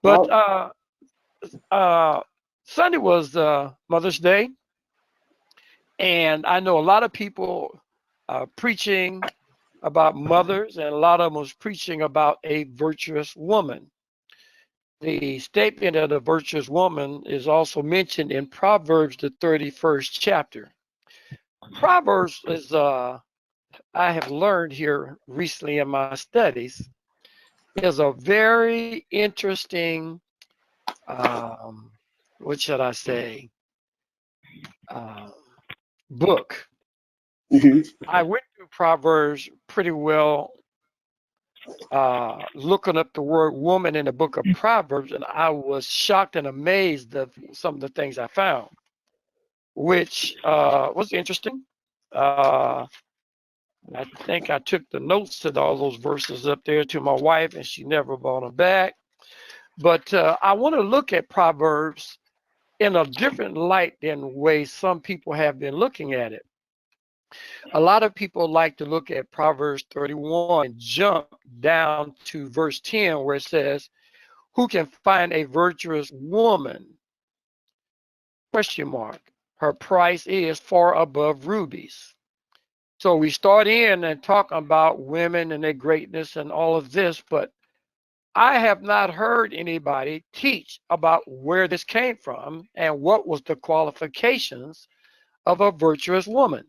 But Well, uh, Sunday was Mother's Day, and I know a lot of people preaching about mothers, and a lot of them was preaching about a virtuous woman. The statement of the virtuous woman is also mentioned in Proverbs, the 31st chapter. Proverbs is, I have learned here recently in my studies, is a very interesting, um, what should I say, uh, book. mhm. I went through Proverbs pretty well, looking up the word woman in the book of Proverbs, and I was shocked and amazed at some of the things I found, which was interesting. Uh, I think I took the notes to all those verses up there to my wife, and she never brought them back. But I want to look at Proverbs in a different light than way some people have been looking at it. A lot of people like to look at Proverbs 31 and jump down to verse 10 where it says, "Who can find a virtuous woman? Question mark. Her price is far above rubies." So we start in and talk about women and their greatness and all of this, but I have not heard anybody teach about where this came from and what was the qualifications of a virtuous woman.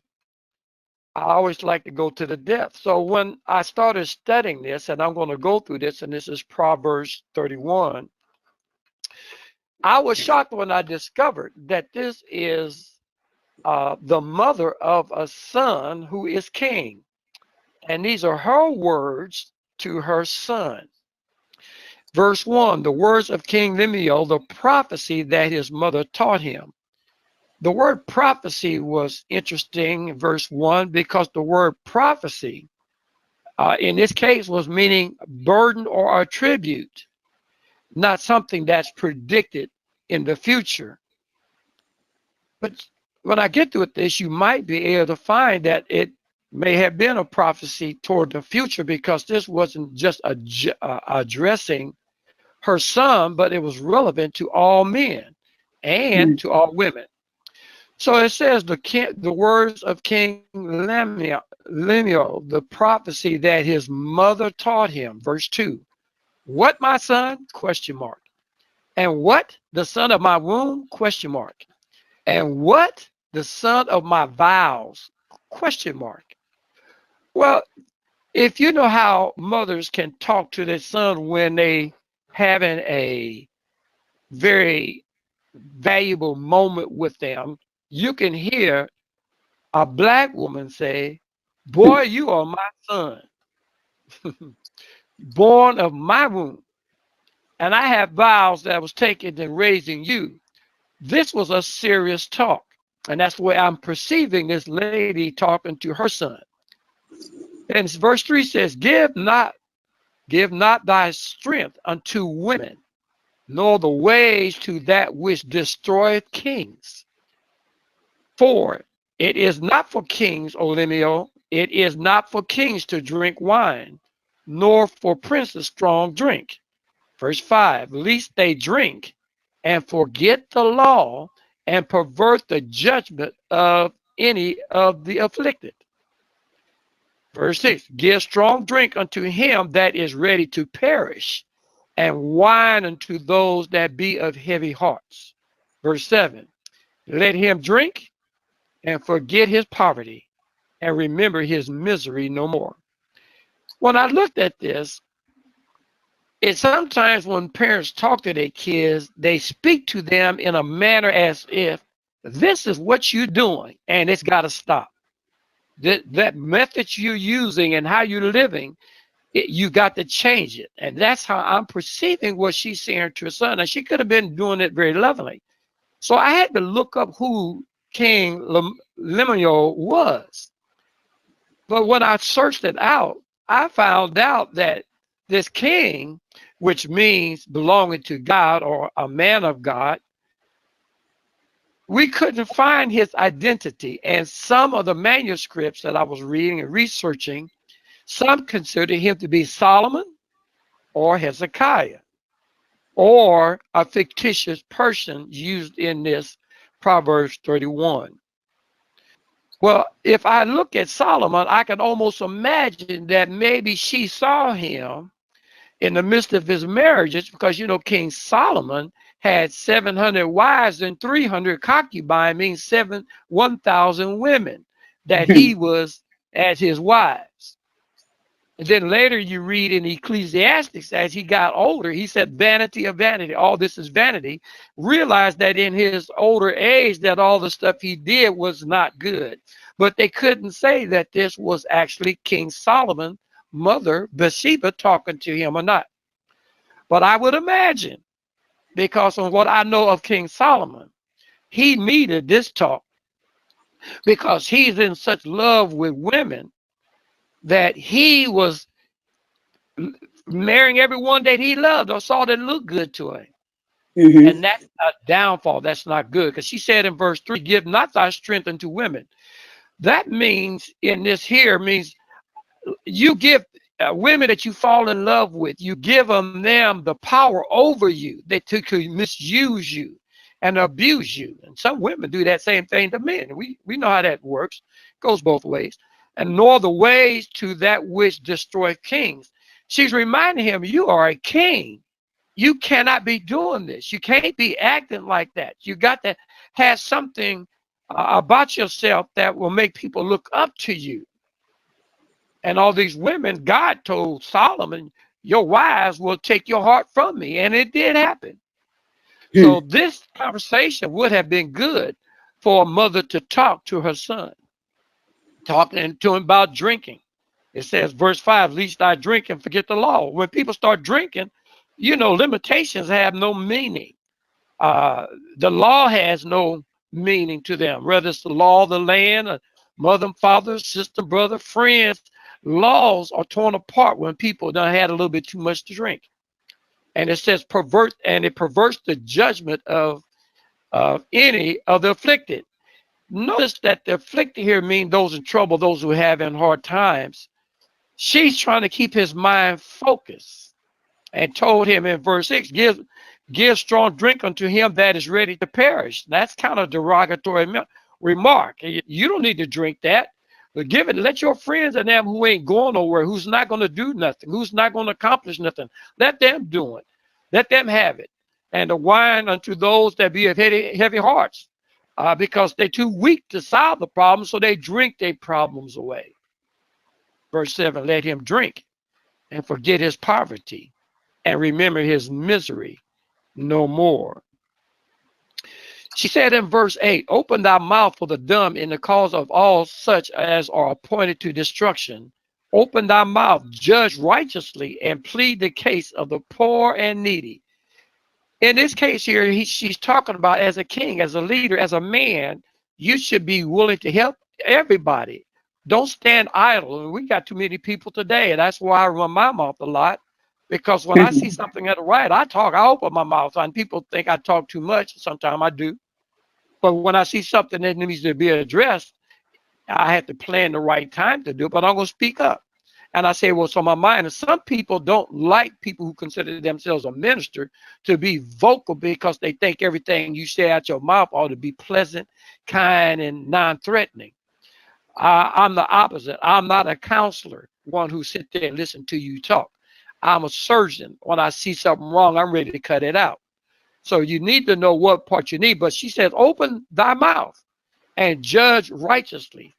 I always like to go to the depth. So when I started studying this, and I'm going to go through this, and this is Proverbs 31, I was shocked when I discovered that this is the mother of a son who is king. And these are her words to her son. Verse 1, the words of King Lemuel, the prophecy that his mother taught him. The word prophecy was interesting in verse 1 because the word prophecy in this case was meaning burden or attribute, not something that's predicted in the future. But when I get to this, you might be able to find that it may have been a prophecy toward the future because this wasn't just addressing her son, but it was relevant to all men and to all women. So it says the words of King Lemuel, the prophecy that his mother taught him. Verse 2. What, my son? Question mark. And what? The son of my womb? Question mark. And what? The son of my vows? Question mark. Well, if you know how mothers can talk to their son when they having a very valuable moment with them, you can hear a black woman say, "Boy, you are my son, born of my womb, and I have vows that I was taken in raising you." This was a serious talk. And that's the way I'm perceiving this lady talking to her son. And verse 3 says, give not thy strength unto women, nor the ways to that which destroyeth kings. For it is not for kings, O Lemuel, it is not for kings to drink wine, nor for princes strong drink. Verse 5, lest they drink and forget the law and pervert the judgment of any of the afflicted. Verse 6, give strong drink unto him that is ready to perish, and wine unto those that be of heavy hearts. Verse 7, let him drink and forget his poverty and remember his misery no more. When I looked at this, it sometimes when parents talk to their kids, they speak to them in a manner as if this is what you're doing and it's got to stop. That method you're using and how you're living, you got to change it. And that's how I'm perceiving what she's saying to her son. And she could have been doing it very lovingly. So I had to look up who King Lemuel was. But when I searched it out, I found out that this king, which means belonging to God or a man of God, we couldn't find his identity. And some of the manuscripts that I was reading and researching, some consider him to be Solomon or Hezekiah or a fictitious person used in this Proverbs 31. Well, if I look at Solomon, I can almost imagine that maybe she saw him in the midst of his marriages, because King Solomon had 700 wives and 300 concubines, means 1,000 women that he was as his wives. And then later you read in Ecclesiastes, as he got older, he said, vanity of vanity, all this is vanity. Realized that in his older age that all the stuff he did was not good. But they couldn't say that this was actually King Solomon, mother Bathsheba, talking to him or not. But I would imagine, because of what I know of King Solomon, he needed this talk because he's in such love with women that he was marrying everyone that he loved or saw that looked good to him. And that's a downfall. That's not good. Because she said in verse 3, give not thy strength unto women. That means, in this here, means you give women that you fall in love with, you give them the power over you. They could misuse you and abuse you. And some women do that same thing to men. We know how that works. It goes both ways. And nor the ways to that which destroy kings. She's reminding him, you are a king. You cannot be doing this. You can't be acting like that. You got to have something about yourself that will make people look up to you. And all these women, God told Solomon, your wives will take your heart from me. And it did happen. So this conversation would have been good for a mother to talk to her son, talking to him about drinking. It says, verse 5, least I drink and forget the law. When people start drinking, limitations have no meaning. The law has no meaning to them, whether it's the law of the land, mother, father, sister, brother, friends. Laws are torn apart when people done had a little bit too much to drink. And it says it perverts the judgment of any of the afflicted. Notice that the afflicted here mean those in trouble, those who have in hard times. She's trying to keep his mind focused and told him in verse 6, give strong drink unto him that is ready to perish. That's kind of derogatory remark. You don't need to drink that. But give it, let your friends and them who ain't going nowhere, who's not going to do nothing, who's not going to accomplish nothing, let them do it. Let them have it. And the wine unto those that be of heavy hearts, because they're too weak to solve the problem, so they drink their problems away. Verse 7, let him drink and forget his poverty and remember his misery no more. She said in verse 8, open thy mouth for the dumb in the cause of all such as are appointed to destruction. Open thy mouth, judge righteously, and plead the case of the poor and needy. In this case here, she's talking about as a king, as a leader, as a man, you should be willing to help everybody. Don't stand idle. We got too many people today, and that's why I run my mouth a lot. Because when I see something at the right, I open my mouth, and people think I talk too much. Sometimes I do. But when I see something that needs to be addressed, I have to plan the right time to do it, but I'm going to speak up. And I say what's on my mind. And some people don't like people who consider themselves a minister to be vocal because they think everything you say out your mouth ought to be pleasant, kind, and non-threatening. I'm the opposite. I'm not a counselor, one who sit there and listen to you talk. I'm a surgeon. When I see something wrong, I'm ready to cut it out. So you need to know what part you need. But she says, open thy mouth and judge righteously.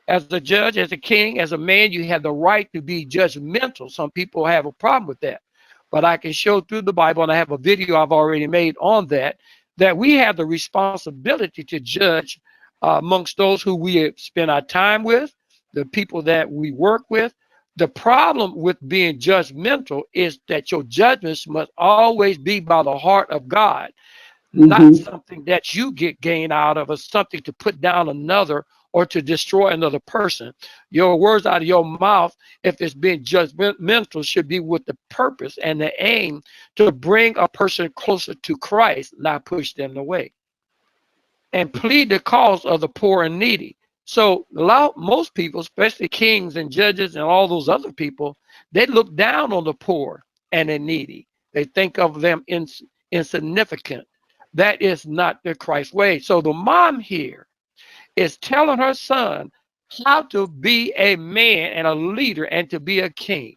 As a judge, as a king, as a man, you have the right to be judgmental. Some people have a problem with that. But I can show through the Bible, and I have a video I've already made on that we have the responsibility to judge amongst those who we spend our time with, the people that we work with. The problem with being judgmental is that your judgments must always be by the heart of God, not something that you get gain out of, or something to put down another or to destroy another person. Your words out of your mouth, if it's being judgmental, should be with the purpose and the aim to bring a person closer to Christ, not push them away. And plead the cause of the poor and needy. So most people, especially kings and judges and all those other people, they look down on the poor and the needy. They think of them insignificant. That is not the Christ way. So the mom here is telling her son how to be a man and a leader and to be a king.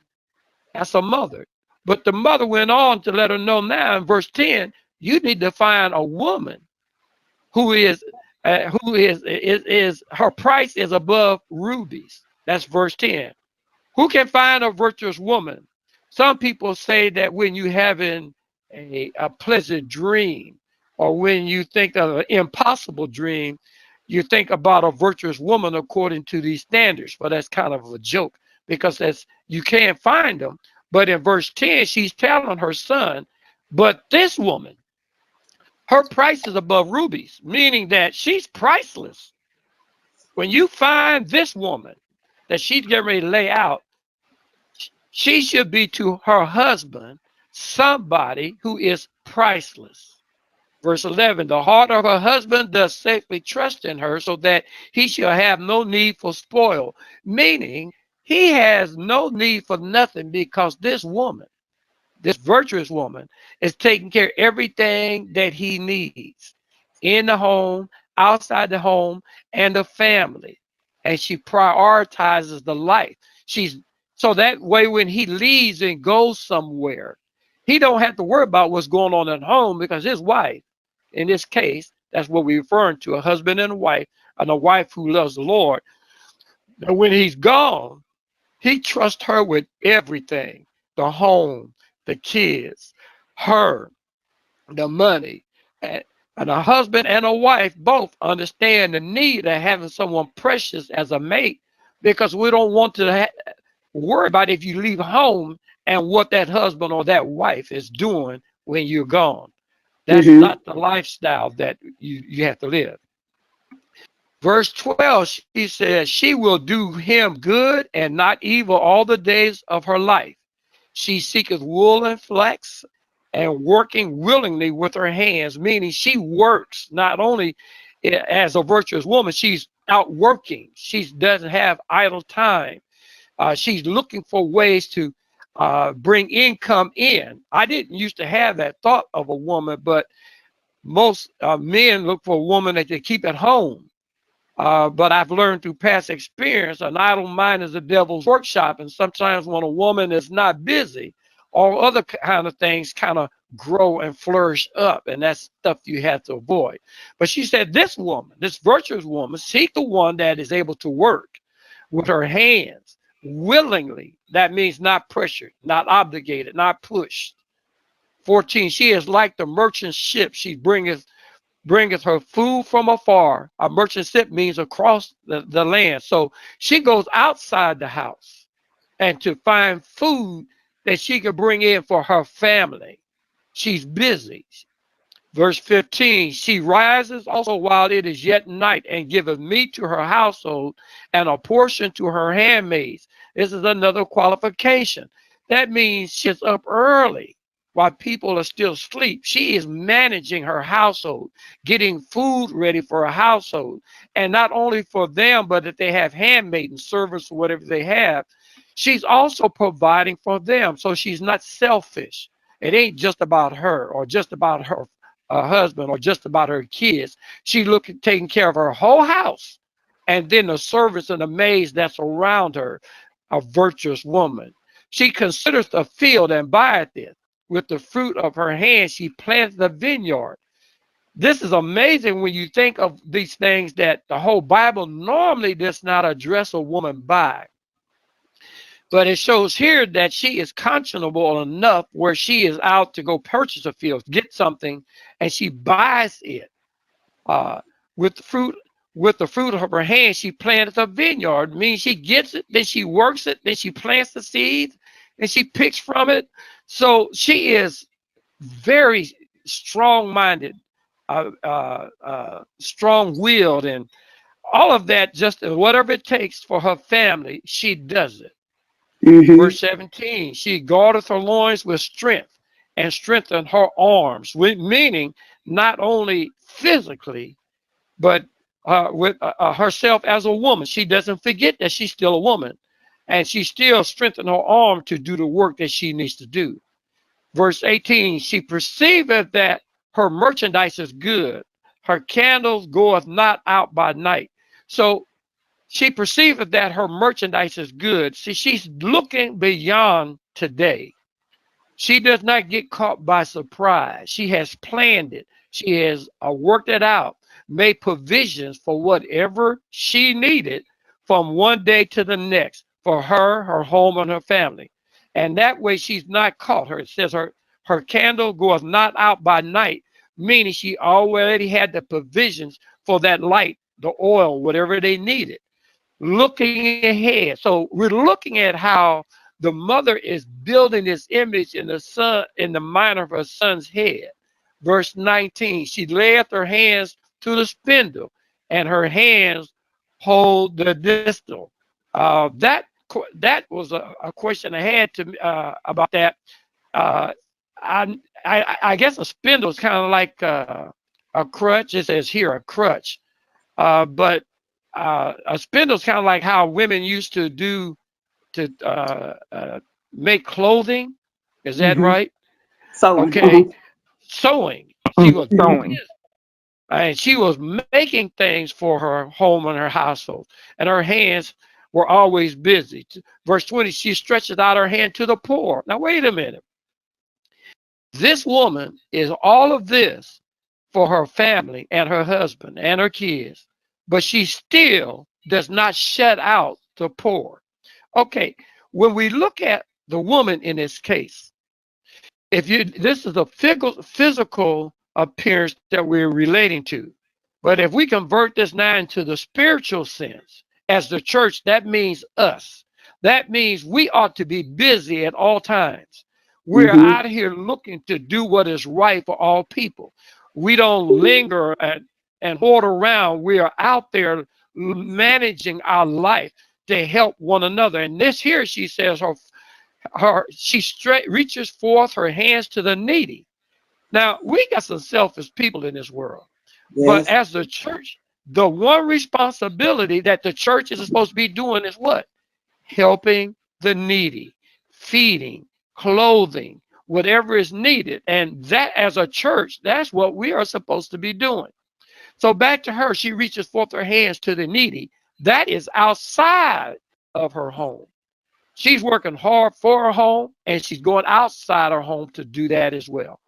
That's a mother. But the mother went on to let her know now in verse 10, you need to find a woman who is her price is above rubies. That's verse 10. Who can find a virtuous woman? Some people say that when you're having a pleasant dream, or when you think of an impossible dream, you think about a virtuous woman according to these standards. But that's kind of a joke, because that's, you can't find them. But in verse 10, she's telling her son, but this woman, her price is above rubies, meaning that she's priceless. When you find this woman that she's getting ready to lay out, she should be to her husband somebody who is priceless. Verse 11, the heart of her husband does safely trust in her, so that he shall have no need for spoil. Meaning, he has no need for nothing, because this woman, this virtuous woman, is taking care of everything that he needs in the home, outside the home, and the family. And she prioritizes the life. She's so that way when he leaves and goes somewhere, he don't have to worry about what's going on at home, because his wife, in this case, that's what we're referring to, a husband and a wife who loves the Lord. And when he's gone, he trusts her with everything, the home, the kids, her, the money. And a husband and a wife both understand the need of having someone precious as a mate, because we don't want to worry about if you leave home and what that husband or that wife is doing when you're gone. That's Mhm. not the lifestyle that you have to live. Verse 12, she says, she will do him good and not evil all the days of her life. She seeketh wool and flax, and working willingly with her hands, meaning she works not only as a virtuous woman, she's out working. She doesn't have idle time. She's looking for ways to bring income in. I didn't used to have that thought of a woman, but most men look for a woman that they keep at home. But I've learned through past experience, an idle mind is the devil's workshop. And sometimes when a woman is not busy, all other kind of things kind of grow and flourish up. And that's stuff you have to avoid. But she said, this woman, this virtuous woman, seek the one that is able to work with her hands willingly. That means not pressured, not obligated, not pushed. 14, she is like the merchant ship. She bringeth her food from afar. A merchant ship means across the land. So she goes outside the house and to find food that she can bring in for her family. She's busy. Verse 15, she rises also while it is yet night, and giveth meat to her household and a portion to her handmaids. This is another qualification. That means she's up early while people are still asleep. She is managing her household, getting food ready for her household. And not only for them, but if they have handmaidens, servants, or whatever they have, she's also providing for them. So she's not selfish. It ain't just about her or just about her husband or just about her kids. She looking taking care of her whole house, and then the servants and the maids that's around her. A virtuous woman. She considers the field and buyeth it. With the fruit of her hand, she plants the vineyard. This is amazing when you think of these things that the whole Bible normally does not address a woman by. But it shows here that she is conscionable enough where she is out to go purchase a field, get something, and she buys it. Uh, with the fruit, with the fruit of her hand, she planteth a vineyard. Means she gets it, then she works it, then she plants the seeds, and she picks from it. So she is very strong-minded, strong-willed, and all of that. Just whatever it takes for her family, she does it. Mhm. Verse 17, she guardeth her loins with strength and strengthen her arms, meaning not only physically, but with herself as a woman. She doesn't forget that she's still a woman, and she still strengthens her arm to do the work that she needs to do. Verse 18, she perceiveth that her merchandise is good. Her candles goeth not out by night. So she perceiveth that her merchandise is good. See, she's looking beyond today. She does not get caught by surprise. She has planned it. She has worked it out, made provisions for whatever she needed from one day to the next for her, her home, and her family. And that way she's not caught. It says her candle goeth not out by night, meaning she already had the provisions for that light, the oil, whatever they needed. Looking ahead. So we're looking at how the mother is building this image in the son, in the mind of her son's head. Verse 19, she layeth her hands to the spindle, and her hands hold the distal. That was a question I had to about that. Uh, I guess a spindle is kind of like a crutch. It says here a crutch, but a spindle is kind of like how women used to do to make clothing. Is that Mm-hmm. right? Sewing. Okay, sewing. She was Sewing. and she was making things for her home and her household, and her hands were always busy. Verse 20, she stretches out her hand to the poor. Now wait a minute. This woman is all of this for her family and her husband and her kids, but she still does not shut out the poor. Okay, when we look at the woman in this case, if you this is a physical appearance that we're relating to, but if we convert this now into the spiritual sense, as the church, that means us. That means we ought to be busy at all times. We're Mm-hmm. out here looking to do what is right for all people. We don't linger and hoard around. We are out there managing our life to help one another. And this here, she says, she reaches forth her hands to the needy. Now, we got some selfish people in this world, but Yes. as the church, the one responsibility that the church is supposed to be doing is what? Helping the needy, feeding, clothing, whatever is needed. And that, as a church, that's what we are supposed to be doing. So back to her, she reaches forth her hands to the needy. That is outside of her home. She's working hard for her home, and she's going outside her home to do that as well.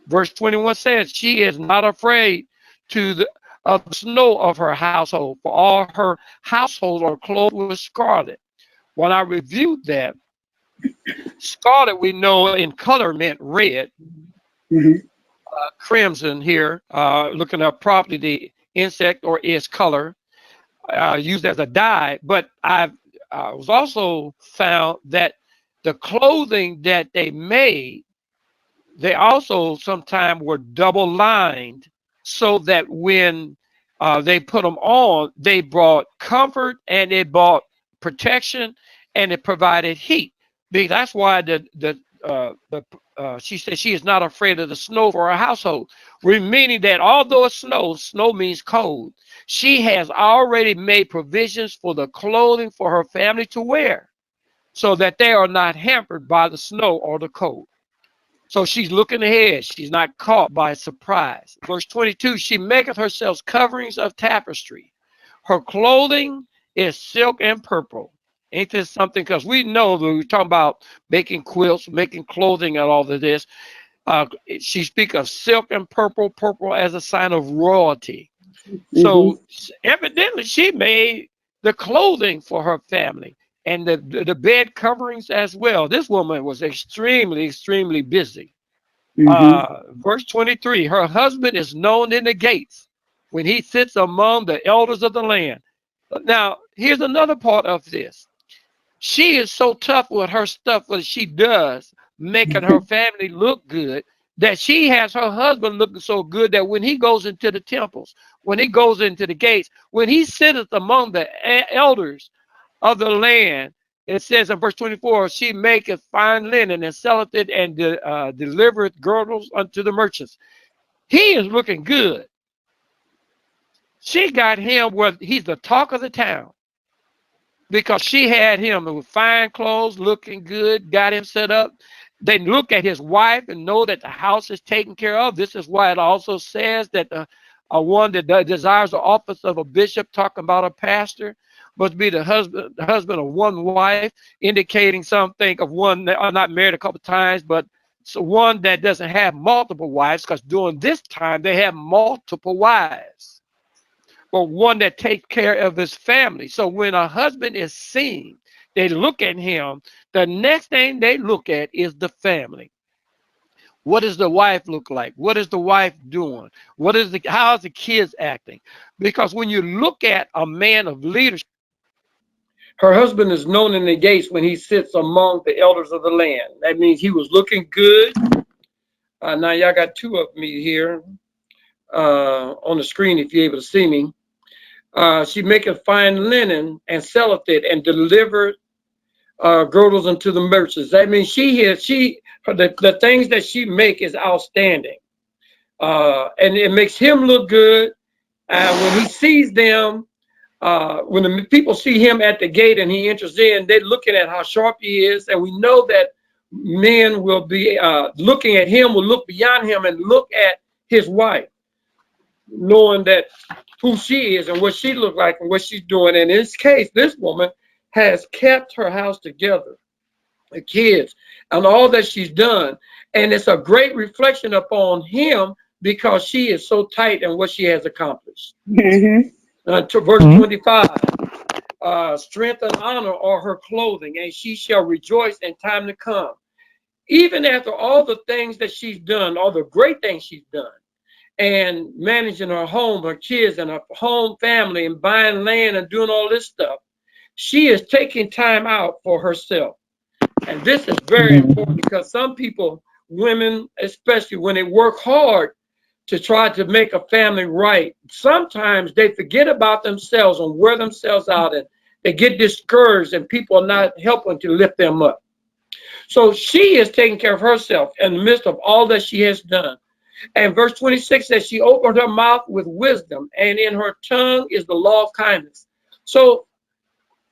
Verse 21 says, she is not afraid to the of the snow of her household, for all her households are clothed with scarlet. When I reviewed that, scarlet we know in color meant red, Mm-hmm. crimson here, looking up properly the insect or its color, used as a dye. But I was also found that the clothing that they made, they also sometimes were double lined so that when they put them on, they brought comfort and it brought protection and it provided heat. Because that's why she said she is not afraid of the snow for her household, meaning that although it snows, snow means cold. She has already made provisions for the clothing for her family to wear so that they are not hampered by the snow or the cold. So she's looking ahead. She's not caught by surprise. Verse 22, she maketh herself coverings of tapestry. Her clothing is silk and purple. Ain't this something? Because we know that we're talking about making quilts, making clothing, and all of this. Uh, she speaks of silk and purple, purple as a sign of royalty. Mm-hmm. So evidently she made the clothing for her family and the bed coverings as well. This woman was extremely, extremely busy. Mm-hmm. Verse 23, her husband is known in the gates when he sits among the elders of the land. Now, here's another part of this. She is so tough with her stuff, what she does, making her family look good, that she has her husband looking so good that when he goes into the temples, when he goes into the gates, when he sitteth among the elders of the land, it says in verse 24, she maketh fine linen and selleth it and delivereth girdles unto the merchants. He is looking good. She got him where he's the talk of the town because she had him with fine clothes, looking good, got him set up. They look at his wife and know that the house is taken care of. This is why it also says that a one that desires the office of a bishop, talking about a pastor, must be the husband of one wife, indicating something of one that are not married a couple of times, but so one that doesn't have multiple wives, because during this time they have multiple wives, but one that takes care of his family. So when a husband is seen, they look at him. The next thing they look at is the family. What does the wife look like? What is the wife doing? How is the kids acting? Because when you look at a man of leadership, her husband is known in the gates when he sits among the elders of the land. That means he was looking good. Now y'all got two of me here on the screen if you're able to see me. She maketh fine linen and selleth it and delivered girdles unto the merchants. That means the things that she make is outstanding. And it makes him look good. When he sees them, when the people see him at the gate and he enters in, they're looking at how sharp he is. And we know that men will be looking at him, will look beyond him and look at his wife, knowing that who she is and what she looks like and what she's doing. And in this case, this woman has kept her house together, the kids, and all that she's done. And it's a great reflection upon him because she is so tight in what she has accomplished. To verse 25, strength and honor are her clothing, and she shall rejoice in time to come. Even after all the things that she's done, all the great things she's done, and managing her home, her kids, and her home family, and buying land and doing all this stuff, she is taking time out for herself. And this is very important because some people, women especially, when they work hard to try to make a family right, sometimes they forget about themselves and wear themselves out, and they get discouraged and people are not helping to lift them up. So she is taking care of herself in the midst of all that she has done. And verse 26 says she opened her mouth with wisdom, and in her tongue is the law of kindness. So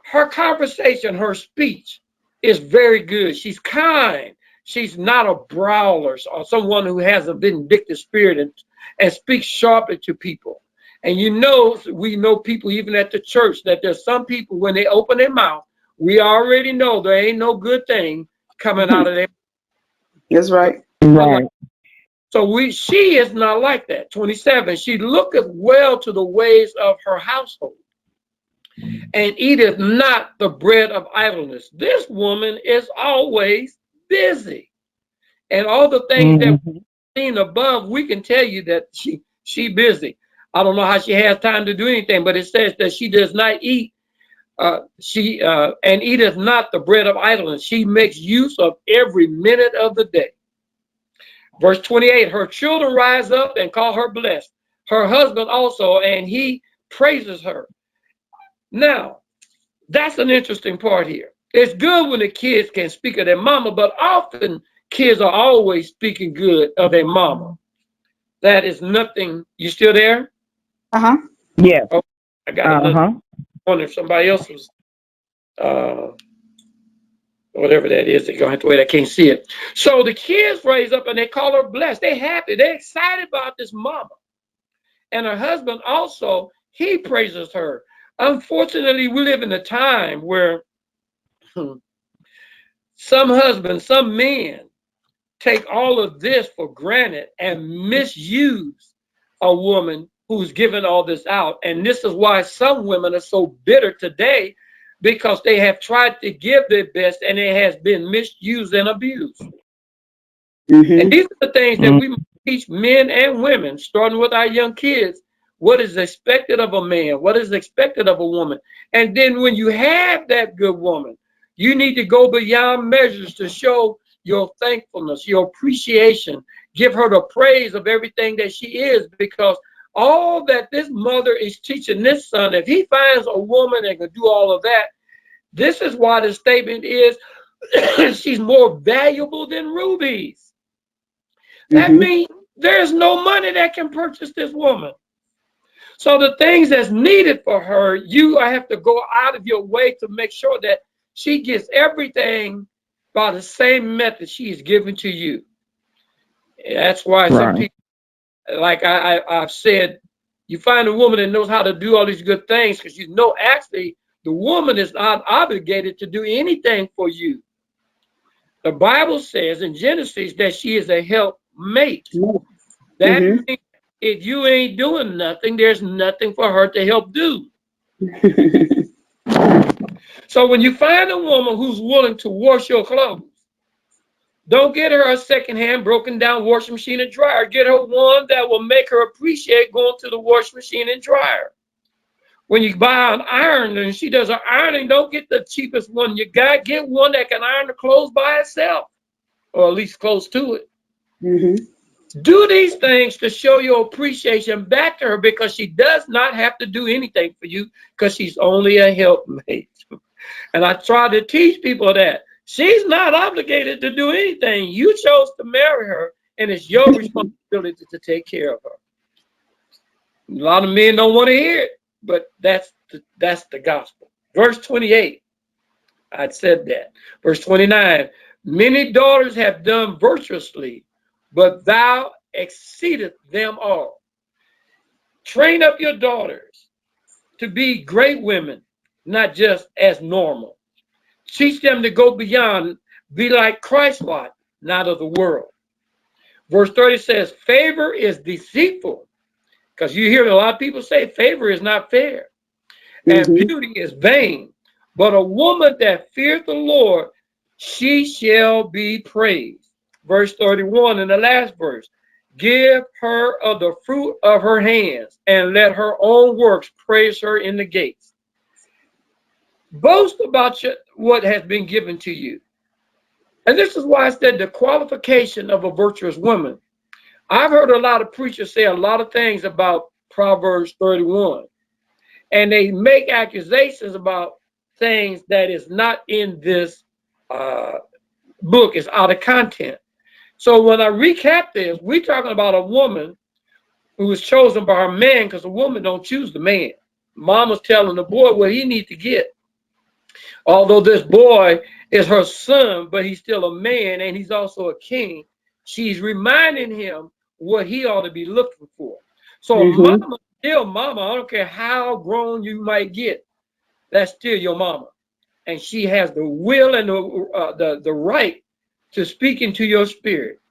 her conversation, her speech is very good. She's kind. She's not a brawler or someone who has a vindictive spirit and speaks sharply to people. And we know people even at the church that there's some people when they open their mouth, we already know there ain't no good thing coming out of their mouth. That's right. Right. So she is not like that. 27, she looketh well to the ways of her household and eateth not the bread of idleness. This woman is always busy. And all the things that we've seen above, we can tell you that she busy. I don't know how she has time to do anything, but it says that she does not eat, and eateth not the bread of idleness. She makes use of every minute of the day. Verse 28, her children rise up and call her blessed. Her husband also, and he praises her. Now, that's an interesting part here. It's good when the kids can speak of their mama, but often kids are always speaking good of their mama. That is nothing. You still there? Yes. Oh, I got another one. If somebody else was, whatever that is, they're gonna have to wait. I can't see it. So the kids raise up and they call her blessed. They're happy. They're excited about this mama. And her husband also, he praises her. Unfortunately, we live in a time where some husbands, some men take all of this for granted and misuse a woman who's given all this out. And this is why some women are so bitter today, because they have tried to give their best and it has been misused and abused. And these are the things that we teach men and women, starting with our young kids. What is expected of a man? What is expected of a woman? And then when you have that good woman, you need to go beyond measures to show your thankfulness, your appreciation. Give her the praise of everything that she is, because all that this mother is teaching this son, if he finds a woman that can do all of that, this is why the statement is she's more valuable than rubies. That means there's no money that can purchase this woman. So the things that's needed for her, you have to go out of your way to make sure that she gets everything by the same method she is given to you. That's why some people, like I've said, you find a woman that knows how to do all these good things because you know actually the woman is not obligated to do anything for you. The Bible says in Genesis that she is a helpmate. That means if you ain't doing nothing, there's nothing for her to help do. So when you find a woman who's willing to wash your clothes, don't get her a secondhand broken down washing machine and dryer. Get her one that will make her appreciate going to the washing machine and dryer. When you buy an iron and she does her ironing, don't get the cheapest one you got. Get one that can iron the clothes by itself, or at least close to it. Do these things to show your appreciation back to her, because she does not have to do anything for you, because she's only a helpmate. And I try to teach people that she's not obligated to do anything. You chose to marry her, and it's your responsibility to take care of her. A lot of men don't want to hear it, but that's the gospel. Verse 28, I said that. Verse 29, many daughters have done virtuously, but thou exceedeth them all. Train up your daughters to be great women, not just as normal. Teach them to go beyond, be like Christ-like, not of the world. Verse 30 says, favor is deceitful, because you hear a lot of people say favor is not fair, and beauty is vain. But a woman that feareth the Lord, she shall be praised. Verse 31 in the last verse, give her of the fruit of her hands, and let her own works praise her in the gates. Boast about what has been given to you. And this is why I said the qualification of a virtuous woman. I've heard a lot of preachers say a lot of things about Proverbs 31, and they make accusations about things that is not in this book. It's out of content. So when I recap this, we're talking about a woman who was chosen by her man, because a woman don't choose the man. Mama's telling the boy what he needs to get. Although this boy is her son, but he's still a man, and he's also a king, she's reminding him what he ought to be looking for. So mama, still mama, I don't care how grown you might get, that's still your mama. And she has the will and the right to speak into your spirit.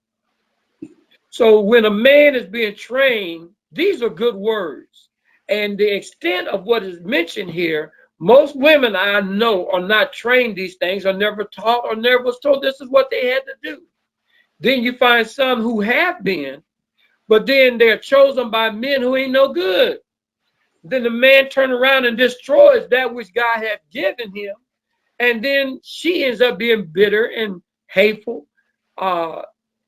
So when a man is being trained, these are good words. And the extent of what is mentioned here, most women I know are not trained these things, are never taught, or never was told this is what they had to do. Then you find some who have been, but then they're chosen by men who ain't no good. Then the man turns around and destroys that which God had given him. And then she ends up being bitter and hateful.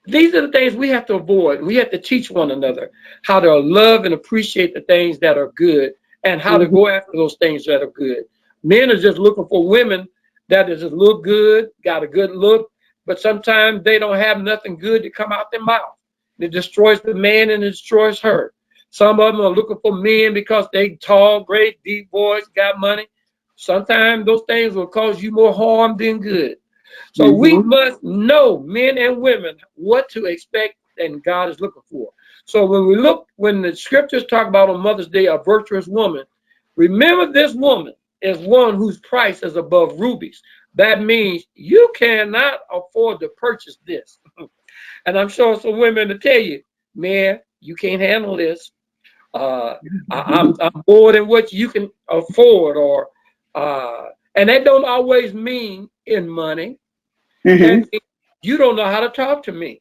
These are the things we have to avoid. We have to teach one another how to love and appreciate the things that are good, and how to go after those things that are good. Men are just looking for women that just look good, got a good look, but sometimes they don't have nothing good to come out their mouth. It destroys the man and it destroys her. Some of them are looking for men because they tall, great, deep voice, got money. Sometimes those things will cause you more harm than good. So we must know, men and women, what to expect and God is looking for. So when the scriptures talk about on Mother's Day, a virtuous woman, remember this woman is one whose price is above rubies. That means you cannot afford to purchase this. And I'm sure some women will tell you, man, you can't handle this. I'm more than what you can afford, or and that don't always mean in money. And you don't know how to talk to me.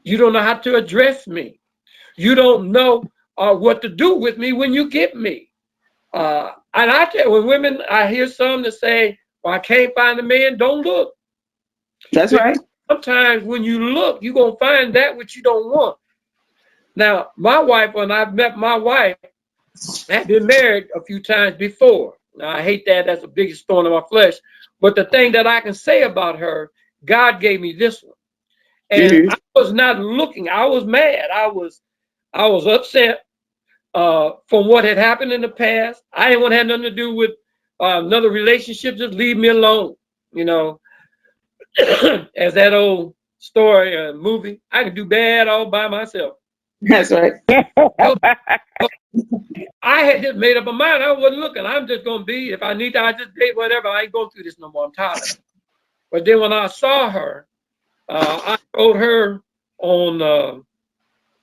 You don't know how to address me. You don't know what to do with me when you get me. And I tell you, when women, I hear some that say, well, I can't find a man, don't look. That's right. Sometimes when you look, you're going to find that which you don't want. Now, my wife, when I've met my wife, I've been married a few times before. Now, I hate that. That's the biggest thorn in my flesh. But the thing that I can say about her, God gave me this one. And I was not looking. I was mad. I was upset from what had happened in the past. I didn't want to have nothing to do with another relationship. Just leave me alone. You know, as that old story movie, I can do bad all by myself. That's right. So, I had just made up my mind. I wasn't looking. I'm just going to be, if I need to, I just date whatever. I ain't going through this no more. I'm tired of it. But then when I saw her, I told her on,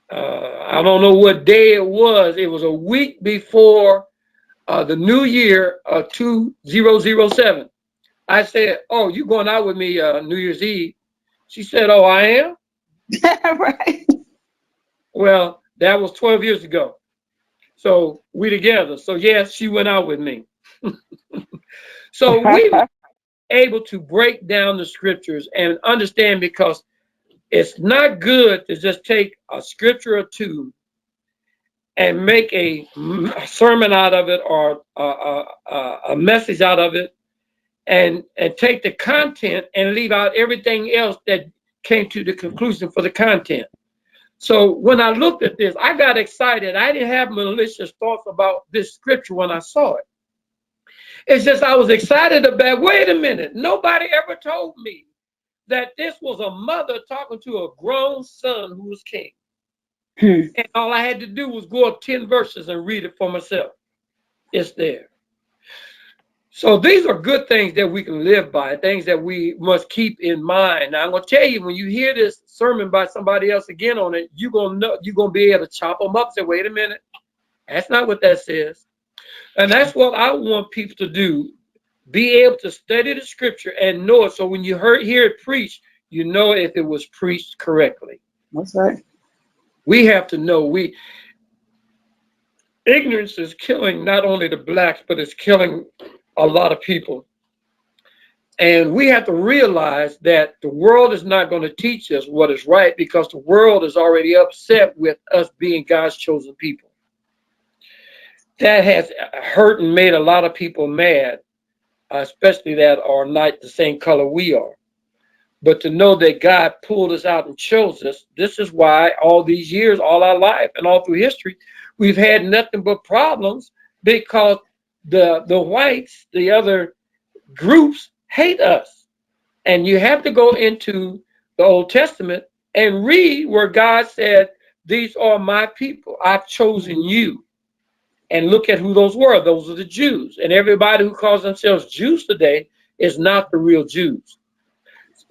I don't know what day it was. It was a week before the new year of 2007. I said, "Oh, you going out with me New Year's Eve?" She said, "Oh, I am." Right. Well, that was 12 years ago. So we together. So yes, she went out with me. So we were able to break down the scriptures and understand, because it's not good to just take a scripture or two and make a sermon out of it, or a message out of it, and take the content and leave out everything else that came to the conclusion for the content. So when I looked at this, I got excited. I didn't have malicious thoughts about this scripture when I saw it. It's just I was excited about, wait a minute, nobody ever told me that this was a mother talking to a grown son who was king. And all I had to do was go up 10 verses and read it for myself. It's there. So these are good things that we can live by, things that we must keep in mind. Now, I'm going to tell you, when you hear this sermon by somebody else again on it, you're going to be able to chop them up and say, wait a minute, that's not what that says. And that's what I want people to do, be able to study the scripture and know it. So when you hear it preached, you know if it was preached correctly. That's right. We have to know. Ignorance is killing not only the blacks, but it's killing a lot of people. And we have to realize that the world is not going to teach us what is right, because the world is already upset with us being God's chosen people. That has hurt and made a lot of people mad, especially that are not the same color we are. But to know that God pulled us out and chose us, this is why all these years, all our life and all through history, we've had nothing but problems, because the whites, the other groups, hate us. And you have to go into the Old Testament and read where God said, these are my people. I've chosen you. And look at who those were. Those are the Jews. And everybody who calls themselves Jews today is not the real Jews.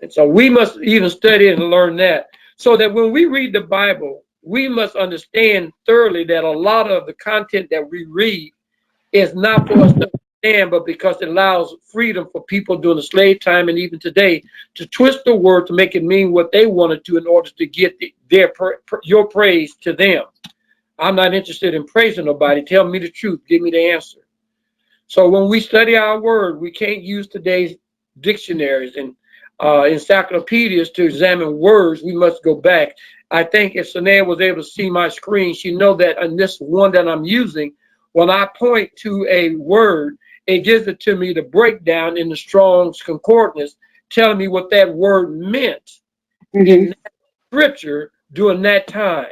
And so we must even study and learn that, so that when we read the Bible, we must understand thoroughly that a lot of the content that we read is not for us to understand, but because it allows freedom for people during the slave time and even today to twist the word to make it mean what they wanted to in order to get your praise to them. I'm not interested in praising nobody. Tell me the truth. Give me the answer. So when we study our word, we can't use today's dictionaries and encyclopedias to examine words. We must go back. I think if Sanea was able to see my screen, she know that on this one that I'm using, when I point to a word, it gives it to me the breakdown in the Strong's Concordance, telling me what that word meant in that scripture during that time.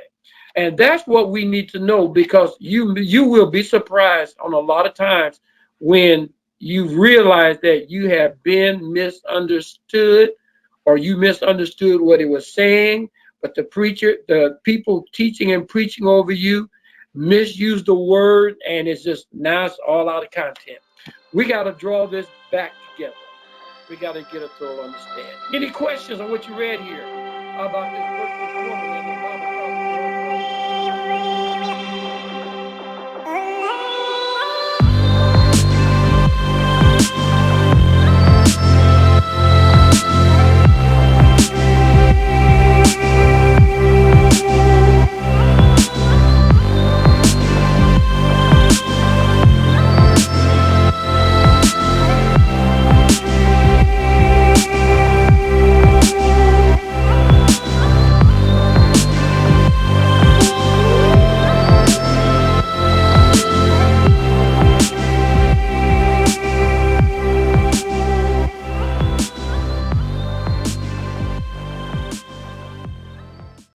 And that's what we need to know, because you will be surprised on a lot of times when you realize that you have been misunderstood, or you misunderstood what it was saying, but the people teaching and preaching over you misuse the word, and now it's all out of content. We got to draw this back together. We got to get a thorough understanding. Any questions on what you read here about this virtuous woman in the Bible?